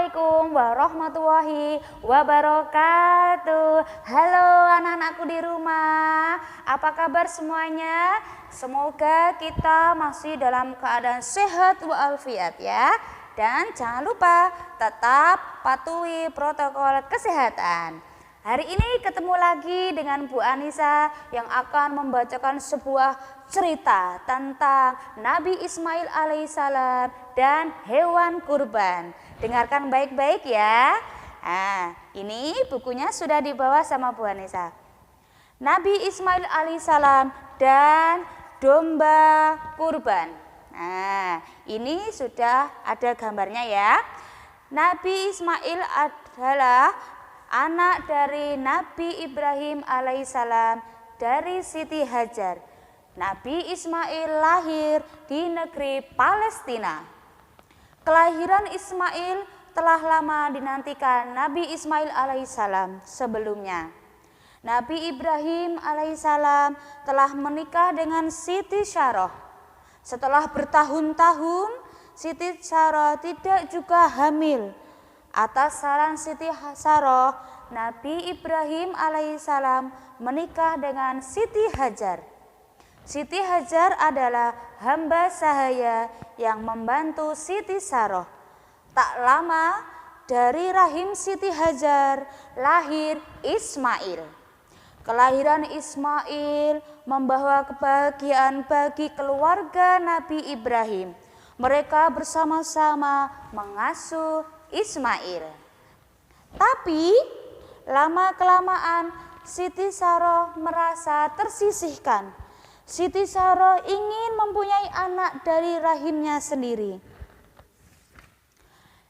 Assalamualaikum warahmatullahi wabarakatuh. Halo anak-anakku di rumah, apa kabar semuanya? Semoga kita masih dalam keadaan sehat walafiat ya. Dan jangan lupa tetap patuhi protokol kesehatan. Hari ini ketemu lagi dengan Bu Anissa yang akan membacakan sebuah cerita tentang Nabi Ismail alaihissalam dan hewan kurban. Dengarkan baik-baik ya. Nah, ini bukunya sudah dibawa sama Bu Anissa. Nabi Ismail alaihissalam dan domba kurban. Nah, ini sudah ada gambarnya ya. Nabi Ismail adalah anak dari Nabi Ibrahim alaihissalam dari Siti Hajar. Nabi Ismail lahir di negeri Palestina. Kelahiran Ismail telah lama dinantikan Nabi Ismail alaihissalam sebelumnya. Nabi Ibrahim alaihissalam telah menikah dengan Siti Saroh. Setelah bertahun-tahun, Siti Saroh tidak juga hamil. Atas saran Siti Saroh, Nabi Ibrahim alaihissalam menikah dengan Siti Hajar. Siti Hajar adalah hamba sahaya yang membantu Siti Saroh. Tak lama dari rahim Siti Hajar lahir Ismail. Kelahiran Ismail membawa kebahagiaan bagi keluarga Nabi Ibrahim. Mereka bersama-sama mengasuh Ismail. Tapi lama-kelamaan Siti Saroh merasa tersisihkan. Siti Saroh ingin mempunyai anak dari rahimnya sendiri.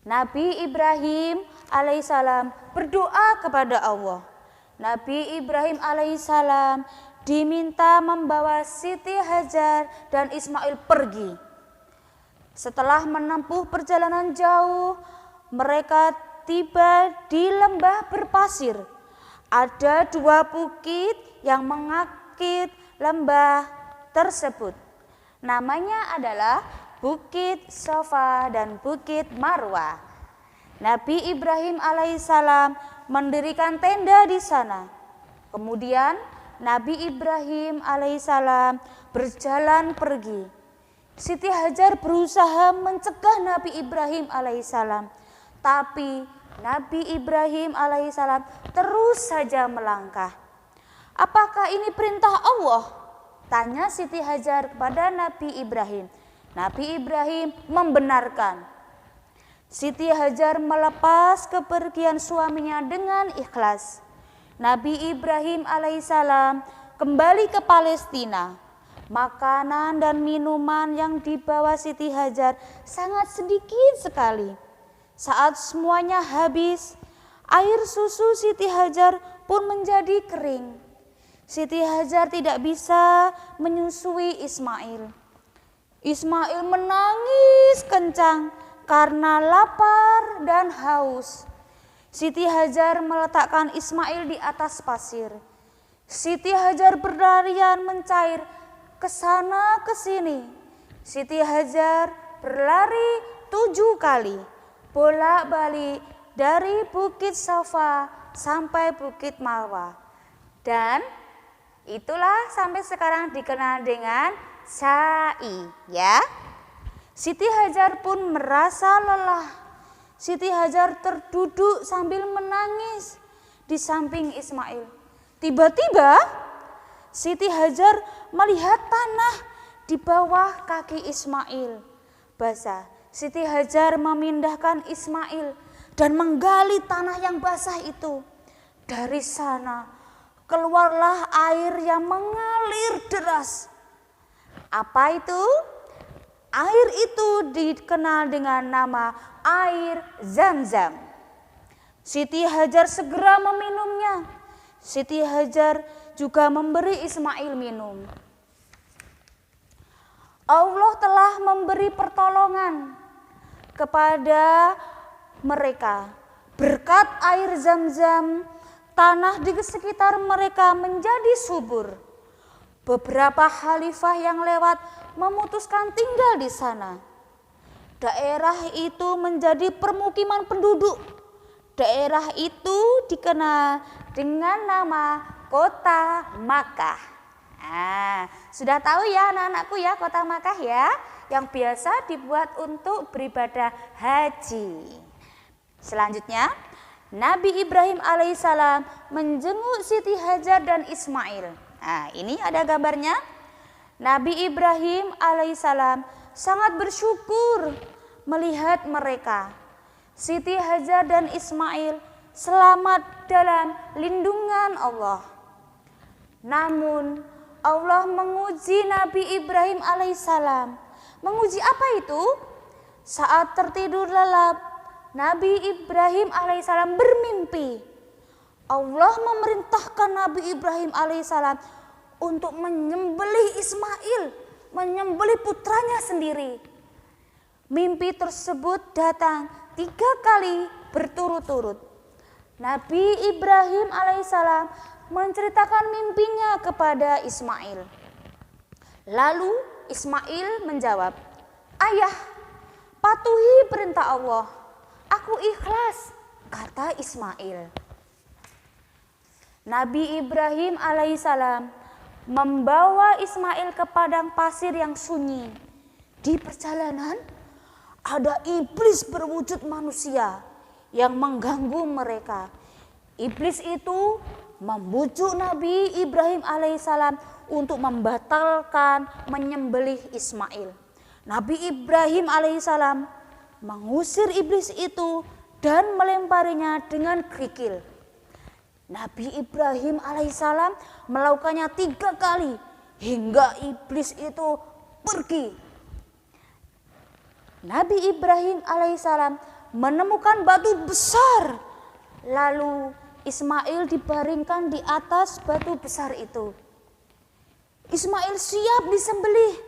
Nabi Ibrahim alaihissalam berdoa kepada Allah. Nabi Ibrahim alaihissalam diminta membawa Siti Hajar dan Ismail pergi. Setelah menempuh perjalanan jauh, mereka tiba di lembah berpasir. Ada dua bukit yang mengapit lembah tersebut. Namanya adalah Bukit Sofa dan Bukit Marwah. Nabi Ibrahim alaihissalam mendirikan tenda di sana. Kemudian Nabi Ibrahim alaihissalam berjalan pergi. Siti Hajar berusaha mencegah Nabi Ibrahim alaihissalam. Tapi Nabi Ibrahim alaihissalam terus saja melangkah. Apakah ini perintah Allah? Tanya Siti Hajar kepada Nabi Ibrahim. Nabi Ibrahim membenarkan. Siti Hajar melepas kepergian suaminya dengan ikhlas. Nabi Ibrahim alaihissalam kembali ke Palestina. Makanan dan minuman yang dibawa Siti Hajar sangat sedikit sekali. Saat semuanya habis, air susu Siti Hajar pun menjadi kering. Siti Hajar tidak bisa menyusui Ismail. Ismail menangis kencang karena lapar dan haus. Siti Hajar meletakkan Ismail di atas pasir. Siti Hajar berlarian mencair ke sana ke sini. Siti Hajar berlari 7 kali. Bolak-balik dari Bukit Sofa sampai Bukit Marwah. Dan itulah sampai sekarang dikenal dengan Sa'i ya. Siti Hajar pun merasa lelah. Siti Hajar terduduk sambil menangis di samping Ismail. Tiba-tiba Siti Hajar melihat tanah di bawah kaki Ismail basah. Siti Hajar memindahkan Ismail dan menggali tanah yang basah itu. Dari sana keluarlah air yang mengalir deras. Apa itu? Air itu dikenal dengan nama air Zam-Zam. Siti Hajar segera meminumnya. Siti Hajar juga memberi Ismail minum. Allah telah memberi pertolongan kepada mereka. Berkat air Zam-Zam, tanah di sekitar mereka menjadi subur. Beberapa khalifah yang lewat memutuskan tinggal di sana. Daerah itu menjadi permukiman penduduk. Daerah itu dikenal dengan nama Kota Makkah. Sudah tahu ya anak-anakku ya Kota Makkah ya, yang biasa dibuat untuk beribadah haji. Selanjutnya, Nabi Ibrahim alaihissalam menjenguk Siti Hajar dan Ismail. Ini ada gambarnya. Nabi Ibrahim alaihissalam sangat bersyukur melihat mereka. Siti Hajar dan Ismail selamat dalam lindungan Allah. Namun Allah menguji Nabi Ibrahim alaihissalam. Menguji apa itu? Saat tertidur lelap, Nabi Ibrahim alaihissalam bermimpi. Allah memerintahkan Nabi Ibrahim alaihissalam untuk menyembelih Ismail, menyembelih putranya sendiri. Mimpi tersebut datang 3 kali berturut-turut. Nabi Ibrahim alaihissalam menceritakan mimpinya kepada Ismail. Lalu Ismail menjawab, "Ayah, patuhi perintah Allah. Aku ikhlas," kata Ismail. Nabi Ibrahim alaihissalam membawa Ismail ke padang pasir yang sunyi. Di perjalanan ada iblis berwujud manusia yang mengganggu mereka. Iblis itu membujuk Nabi Ibrahim alaihissalam untuk membatalkan menyembelih Ismail. Nabi Ibrahim alaihissalam mengusir iblis itu dan melemparinya dengan kerikil. Nabi Ibrahim alaihissalam melakukannya 3 kali hingga iblis itu pergi. Nabi Ibrahim alaihissalam menemukan batu besar. Lalu Ismail dibaringkan di atas batu besar itu. Ismail siap disembelih.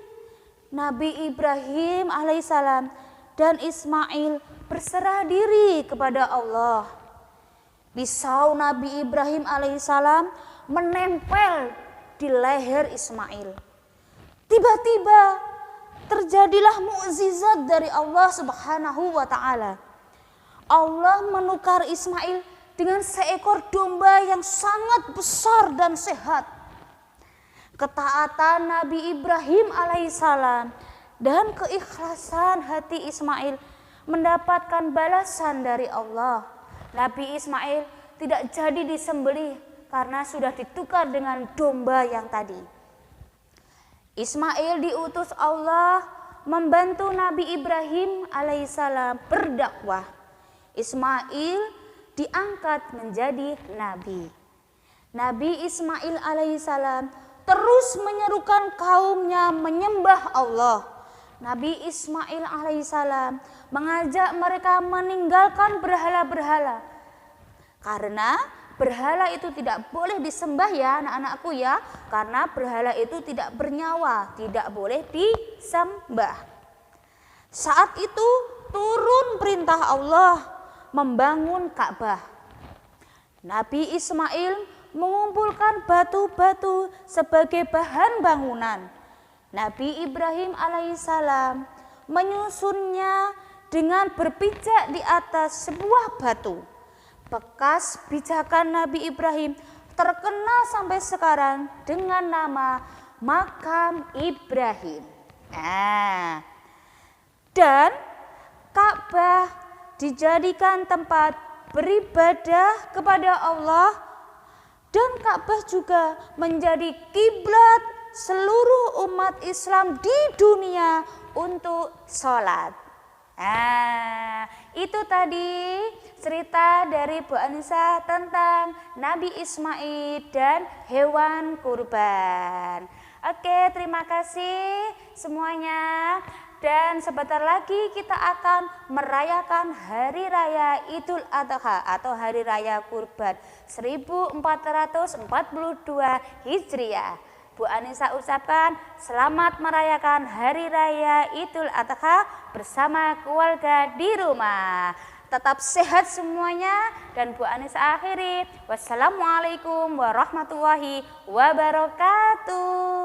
Nabi Ibrahim alaihissalam dan Ismail berserah diri kepada Allah. Pisau Nabi Ibrahim alaihissalam menempel di leher Ismail. Tiba-tiba terjadilah mukjizat dari Allah Subhanahu wa taala. Allah menukar Ismail dengan seekor domba yang sangat besar dan sehat. Ketaatan Nabi Ibrahim alaihissalam dan keikhlasan hati Ismail mendapatkan balasan dari Allah. Nabi Ismail tidak jadi disembelih karena sudah ditukar dengan domba yang tadi. Ismail diutus Allah membantu Nabi Ibrahim alaihissalam berdakwah. Ismail diangkat menjadi nabi. Nabi Ismail alaihissalam terus menyerukan kaumnya menyembah Allah. Nabi Ismail alaihissalam mengajak mereka meninggalkan berhala-berhala. Karena berhala itu tidak boleh disembah ya anak-anakku ya. Karena berhala itu tidak bernyawa, tidak boleh disembah. Saat itu turun perintah Allah membangun Ka'bah. Nabi Ismail mengumpulkan batu-batu sebagai bahan bangunan. Nabi Ibrahim alaihissalam menyusunnya dengan berpijak di atas sebuah batu. Bekas pijakan Nabi Ibrahim terkenal sampai sekarang dengan nama Makam Ibrahim. Dan Ka'bah dijadikan tempat beribadah kepada Allah, dan Ka'bah juga menjadi kiblat seluruh umat Islam di dunia untuk sholat. Itu tadi cerita dari Bu Anissa tentang Nabi Ismail dan hewan kurban. Oke, terima kasih semuanya. Dan sebentar lagi kita akan merayakan Hari Raya Idul Adha atau Hari Raya Kurban 1442 Hijriah. Bu Anissa ucapkan selamat merayakan Hari Raya Idul Adha bersama keluarga di rumah. Tetap sehat semuanya, dan Bu Anissa akhiri. Wassalamualaikum warahmatullahi wabarakatuh.